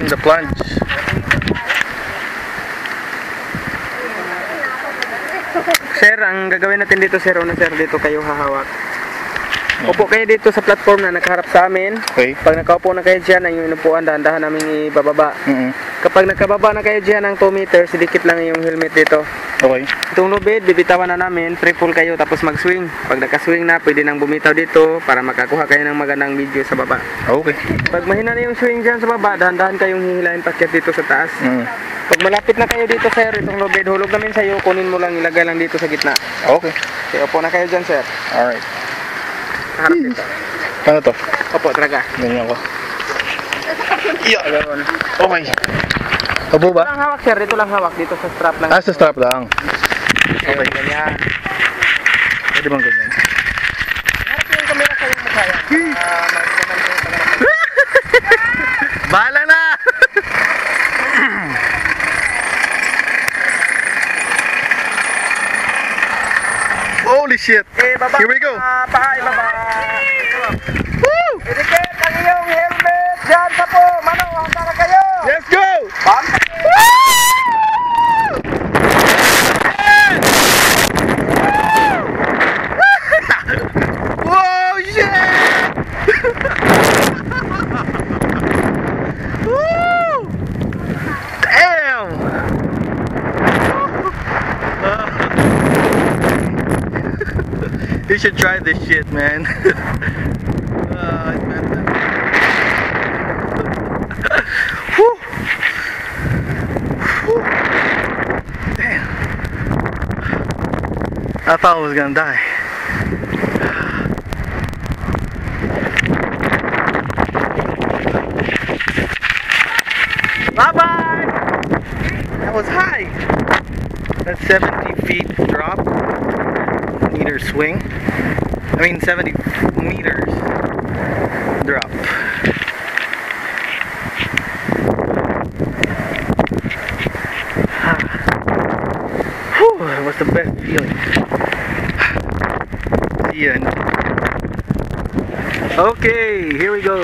The plunge. Sir, ang gagawin natin dito, sir, una sir, dito kayo hahawak. Upo kayo dito sa platform na nakaharap sa amin. Okay. Pag nakaupo na kayo dyan, ang inupuan, dahan-dahan namin ibababa. Kapag nakababa na kayo dyan ng 2 meters, dikit lang yung helmet dito. Okay. Itong lubid, bibitawan na namin, free fall kayo, tapos mag-swing. Pag nakaswing na, pwede nang bumitaw dito para makakuha kayo ng magandang video sa baba. Okay. Pag mahina na yung swing dyan sa baba, dahan-dahan kayong hihilahin pakyat dito sa taas. Pag malapit na kayo dito, sir, itong lubid, hulog namin sa'yo, kunin mo lang, ilagay lang dito sa gitna. Okay. Okay, upo na kayo dyan, sir. Alright. Harap dito. Paano to? Opo, talaga. Ganyan ko. Yeah, ganoon. Okay. Abo Dito ba? lang hawak, sir. Dito lang hawak. Dito sa strap lang. Ah, sa strap lang. Okay, ganyan. Pwede bang ganyan? Harap yung camera sa yung mukha yan. Bahala na! Holy shit! Okay, baba. Here we go! Paa, ibaba. Woo! Idikit ang iyong helmet dyan sa po. Mano, handa na kayo. Let's go! Bam! Whoa, shit! Woo! Damn! You should try this shit, man. Whew. Whew. Damn. I thought I was gonna die. Bye-bye! That was high. That's 70 feet drop. Meter swing. I mean 70 meters drop. Whew, that was the best feeling. See ya. Okay, here we go.